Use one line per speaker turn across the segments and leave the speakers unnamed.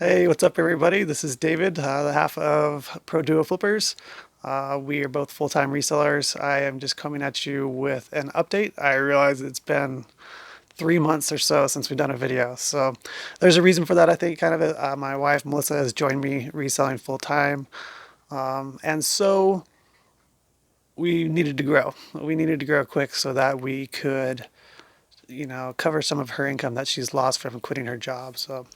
Hey, what's up, everybody? This is David, the half of Pro Duo Flippers. We are both full-time resellers. I am just coming at you with an update. I realize it's been 3 months or so since we've done a video. So there's a reason for that. I think kind of my wife, Melissa, has joined me reselling full-time. And so we needed to grow. We needed to grow quick so that we could cover some of her income that she's lost from quitting her job. So,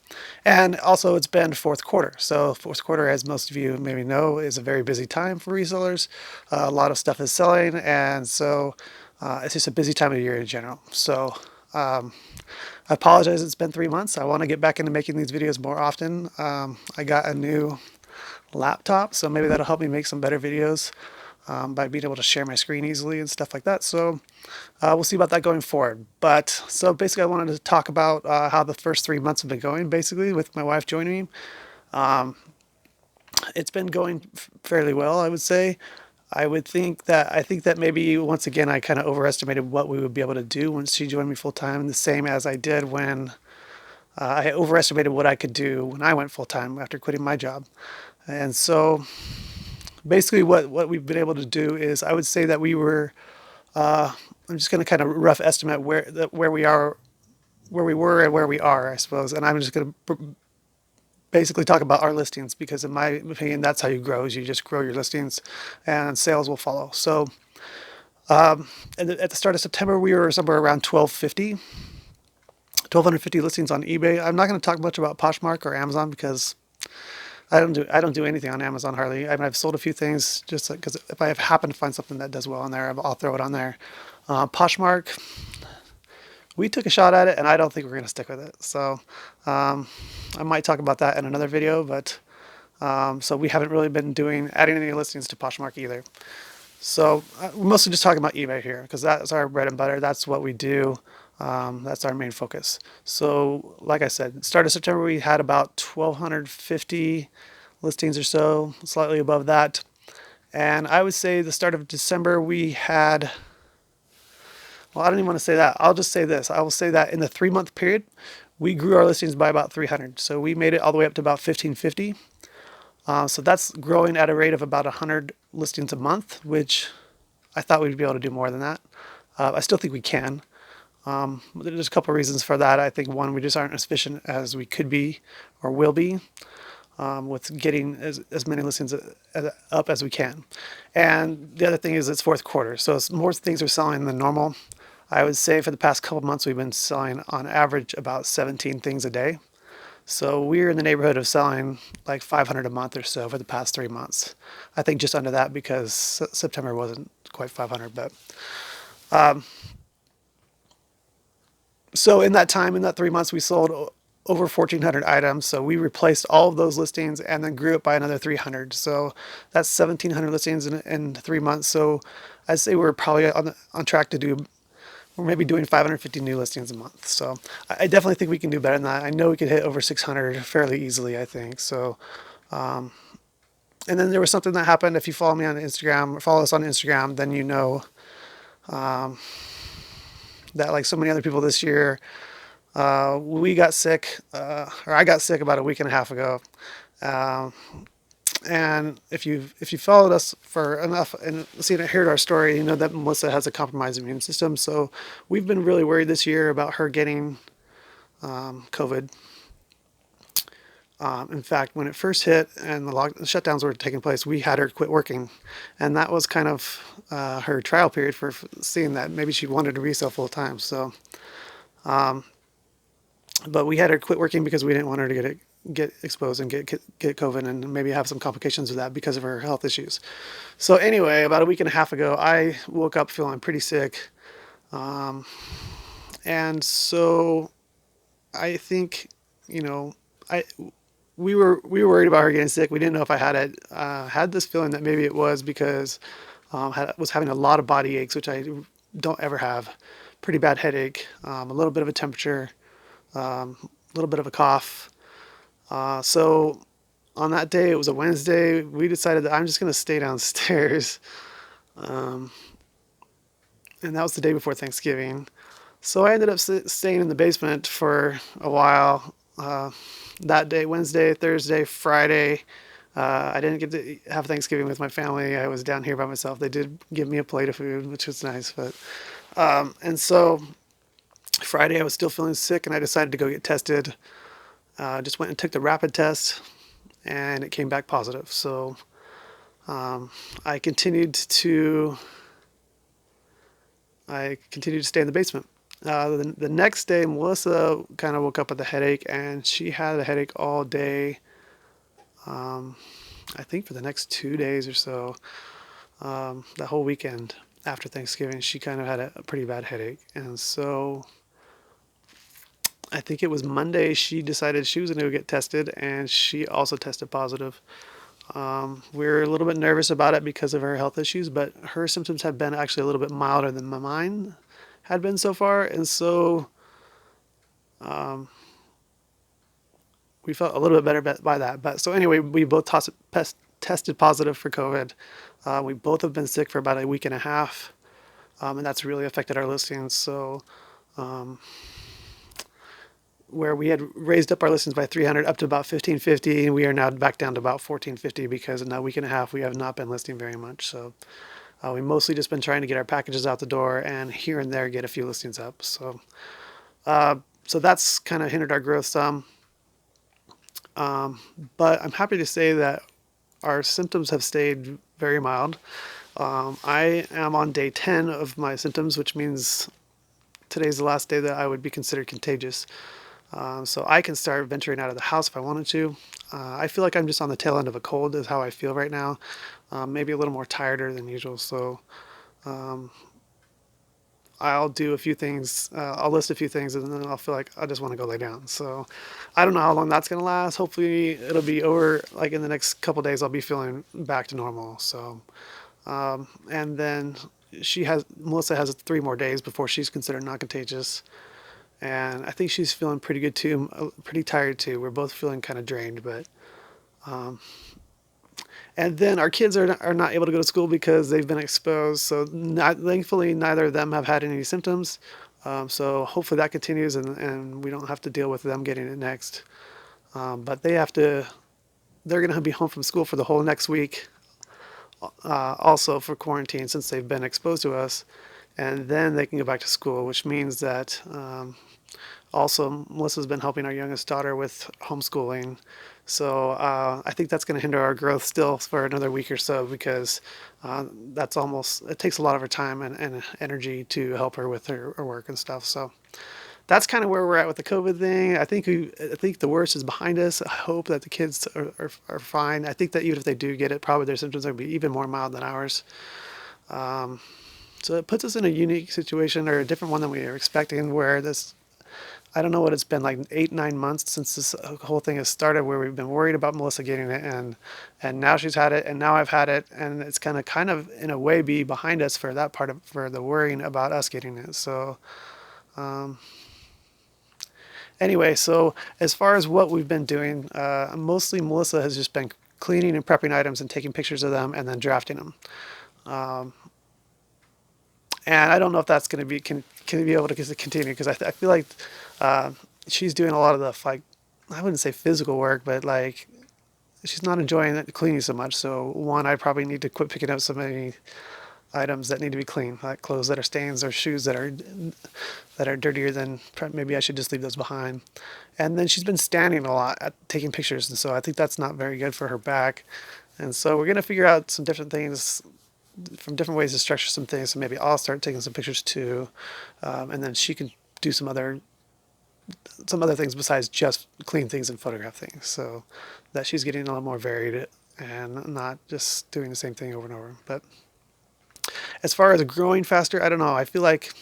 and also it's been fourth quarter. So fourth quarter, as most of you maybe know, is a very busy time for resellers. A lot of stuff is selling, and so it's just a busy time of year in general. So I apologize. It's been 3 months. I want to get back into making these videos more often. I got a new laptop, so maybe that'll help me make some better videos by being able to share my screen easily and stuff like that. So we'll see about that going forward. But so basically, I wanted to talk about how the first 3 months have been going, basically, with my wife joining me. It's been going fairly well, I would say. I think that maybe once again I kind of overestimated what we would be able to do once she joined me full time, the same as I did when I overestimated what I could do when I went full time after quitting my job. And so basically what we've been able to do is I would say that we were I'm just going to kind of rough estimate where we are, where we were and where we are, I suppose. And I'm just going to basically talk about our listings because in my opinion that's how you grow, is you just grow your listings and sales will follow. So at the start of September we were somewhere around 1250 listings on eBay. I'm not going to talk much about Poshmark or Amazon because I don't do anything on Amazon hardly. I mean, I've sold a few things just because if I happen to find something that does well on there, I'll throw it on there. Poshmark, we took a shot at it, and I don't think we're going to stick with it. So I might talk about that in another video. But so we haven't really been adding any listings to Poshmark either. So we're mostly just talking about eBay here because that's our bread and butter. That's what we do. That's our main focus. So, like I said, start of September we had about 1,250 listings or so, slightly above that. And I would say the start of December we had, well, I don't even want to say that. I'll just say this. I will say that in the 3 month period, we grew our listings by about 300. So we made it all the way up to about 1,550. So that's growing at a rate of about 100 listings a month, which I thought we'd be able to do more than that. I still think we can. There's a couple of reasons for that. I think one, we just aren't as efficient as we could be or will be with getting as many listings up as we can. And the other thing is it's fourth quarter, so more things are selling than normal. I would say for the past couple of months we've been selling on average about 17 things a day. So we're in the neighborhood of selling like 500 a month or so for the past 3 months. I think just under that because September wasn't quite 500, but so in that time, in that 3 months, we sold over 1,400 items. So we replaced all of those listings and then grew it by another 300. So that's 1,700 listings in 3 months. So I'd say we're probably on track to do, we're maybe doing 550 new listings a month. So I definitely think we can do better than that. I know we could hit over 600 fairly easily, I think. So, and then there was something that happened. If you follow me on Instagram or follow us on Instagram, then you know that like so many other people this year, we got sick, or I got sick about a week and a half ago. And if you followed us for enough and heard our story, you know that Melissa has a compromised immune system. So we've been really worried this year about her getting COVID. In fact, when it first hit and the shutdowns were taking place, we had her quit working, and that was kind of her trial period for seeing that maybe she wanted to resell full time. So, but we had her quit working because we didn't want her to get exposed and get COVID and maybe have some complications with that because of her health issues. So anyway, about a week and a half ago, I woke up feeling pretty sick, and so I think I we were worried about her getting sick. We didn't know if I had this feeling that maybe it was because was having a lot of body aches, which I don't ever have. Pretty bad headache, a little bit of a temperature, a little bit of a cough. So on that day, it was a Wednesday, we decided that I'm just going to stay downstairs. And that was the day before Thanksgiving. So I ended up staying in the basement for a while, that day, Wednesday, Thursday, Friday. I didn't get to have Thanksgiving with my family. I was down here by myself. They did give me a plate of food, which was nice. But and so Friday I was still feeling sick, and I decided to go get tested. Just went and took the rapid test, and it came back positive. So um, I continued to I continued to stay in the basement. The next day, Melissa kind of woke up with a headache, and she had a headache all day. Um, I think for the next 2 days or so, the whole weekend after Thanksgiving, she kind of had a pretty bad headache. And so I think it was Monday she decided she was going to go get tested, and she also tested positive. We're a little bit nervous about it because of her health issues, but her symptoms have been actually a little bit milder than mine had been so far. And so um, we felt a little bit better by that. But so anyway, we both tested positive for COVID. We both have been sick for about a week and a half, and that's really affected our listings. So um, where we had raised up our listings by 300 up to about 1550, and we are now back down to about 1450 because in that week and a half we have not been listing very much. So we mostly just been trying to get our packages out the door and here and there get a few listings up. So so that's kind of hindered our growth some. But I'm happy to say that our symptoms have stayed very mild. I am on day 10 of my symptoms, which means today's the last day that I would be considered contagious. So I can start venturing out of the house if I wanted to. I feel like I'm just on the tail end of a cold is how I feel right now. Maybe a little more tireder than usual. So I'll do a few things. I'll list a few things, and then I'll feel like I just want to go lay down. So I don't know how long that's going to last. Hopefully it'll be over. Like in the next couple days, I'll be feeling back to normal. So and then Melissa has 3 more days before she's considered not contagious. And I think she's feeling pretty good too, pretty tired too. We're both feeling kind of drained, but and then our kids are not able to go to school because they've been exposed. So thankfully, neither of them have had any symptoms. So hopefully that continues, and we don't have to deal with them getting it next. But they're going to be home from school for the whole next week, also for quarantine since they've been exposed to us. And then they can go back to school, which means that also Melissa's been helping our youngest daughter with homeschooling. So I think that's going to hinder our growth still for another week or so because it takes a lot of her time and energy to help her with her work and stuff. So that's kind of where we're at with the COVID thing. I think the worst is behind us. I hope that the kids are fine. I think that even if they do get it, probably their symptoms are going to be even more mild than ours. So it puts us in a unique situation, or a different one than we were expecting, where I don't know what it's been, like 8-9 months since this whole thing has started, where we've been worried about Melissa getting it, and now she's had it, and now I've had it, and it's kind of in a way be behind us for that part for the worrying about us getting it. So anyway, so as far as what we've been doing, mostly Melissa has just been cleaning and prepping items and taking pictures of them and then drafting them. And I don't know if that's going to can be able to continue because I feel like she's doing a lot of the, like, I wouldn't say physical work, but like she's not enjoying the cleaning so much. So one, I probably need to quit picking up so many items that need to be cleaned, like clothes that are stains or shoes that are dirtier than maybe I should just leave those behind. And then she's been standing a lot at taking pictures, and so I think that's not very good for her back. And so we're going to figure out some different things, from different ways to structure some things. So maybe I'll start taking some pictures too, and then she can do some other things besides just clean things and photograph things, so that she's getting a little more varied and not just doing the same thing over and over. But as far as growing faster, I don't know. I feel like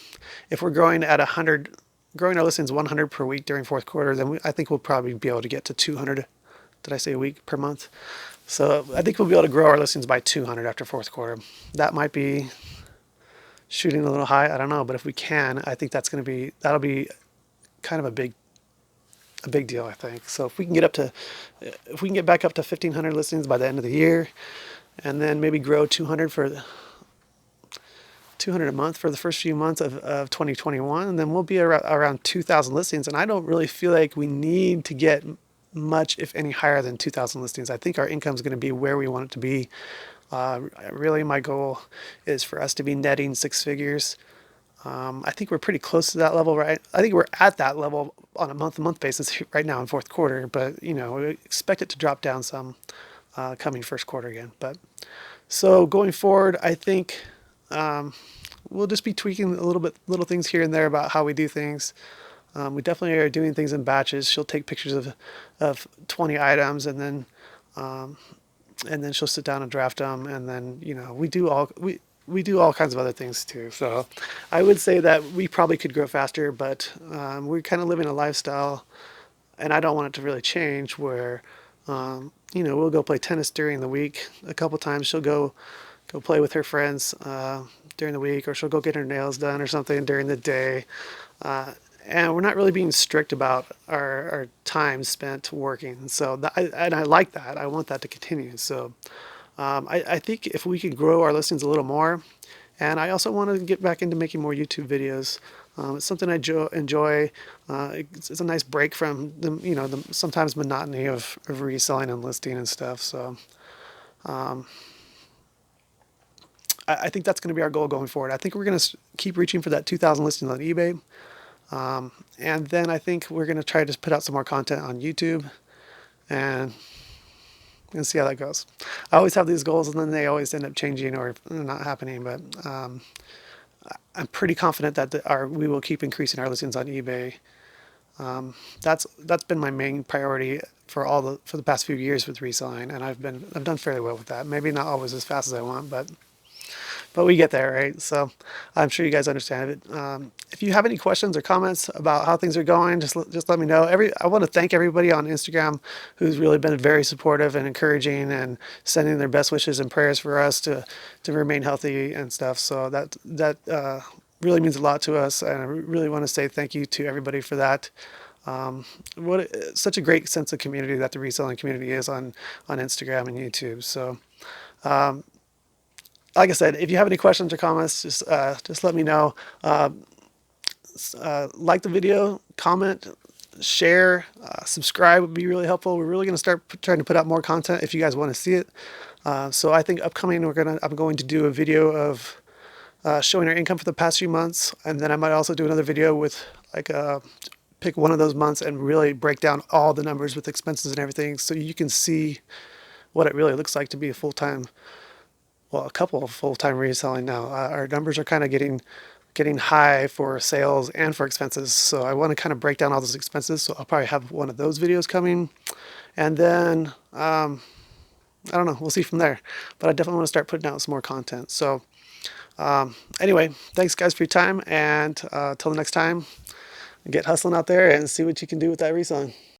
if we're growing at 100, growing our listings 100 per week during fourth quarter, then I think we'll probably be able to get to 200. Did I say a week per month? So I think we'll be able to grow our listings by 200 after fourth quarter. That might be shooting a little high. I don't know, but if we can, I think that'll be kind of a big deal, I think. So if we can get back up to 1,500 listings by the end of the year, and then maybe grow 200 200 a month for the first few months of 2021, and then we'll be around 2,000 listings. And I don't really feel like we need to get much, if any, higher than 2,000 listings. I think our income is going to be where we want it to be. Really, my goal is for us to be netting six figures. I think we're pretty close to that level, right? I think we're at that level on a month-to-month basis right now in fourth quarter, but we expect it to drop down some coming first quarter again. But so going forward, I think we'll just be tweaking little things here and there about how we do things. We definitely are doing things in batches. She'll take pictures of 20 items, and then she'll sit down and draft them, and then we do all kinds of other things too. So I would say that we probably could grow faster, but we're kind of living a lifestyle, and I don't want it to really change where we'll go play tennis during the week a couple times. She'll go play with her friends during the week, or she'll go get her nails done or something during the day. And we're not really being strict about our time spent working. So I like that. I want that to continue. So I think if we could grow our listings a little more, and I also want to get back into making more YouTube videos. It's something I enjoy. It's a nice break from the sometimes monotony of reselling and listing and stuff. So I think that's going to be our goal going forward. I think we're going to keep reaching for that 2,000 listings on eBay. And then I think we're going to try to put out some more content on YouTube and see how that goes. I always have these goals, and then they always end up changing or not happening. But I'm pretty confident that we will keep increasing our listings on eBay. That's been my main priority for the past few years with reselling, and I've done fairly well with that. Maybe not always as fast as I want, but we get there, right? So I'm sure you guys understand it. If you have any questions or comments about how things are going, just let me know. I want to thank everybody on Instagram who's really been very supportive and encouraging and sending their best wishes and prayers for us to remain healthy and stuff. So that really means a lot to us, and I really want to say thank you to everybody for that. Such a great sense of community that the reselling community is on Instagram and YouTube. So like I said, if you have any questions or comments, just let me know. Like the video, comment, share, subscribe would be really helpful. We're really going to start trying to put out more content if you guys want to see it. So I think upcoming, I'm going to do a video of showing our income for the past few months, and then I might also do another video with pick one of those months and really break down all the numbers with expenses and everything, so you can see what it really looks like to be a couple of full-time reselling now. Our numbers are kind of getting high for sales and for expenses. So I want to kind of break down all those expenses. So I'll probably have one of those videos coming. And then, I don't know, we'll see from there. But I definitely want to start putting out some more content. So anyway, thanks guys for your time. And till the next time, get hustling out there and see what you can do with that reselling.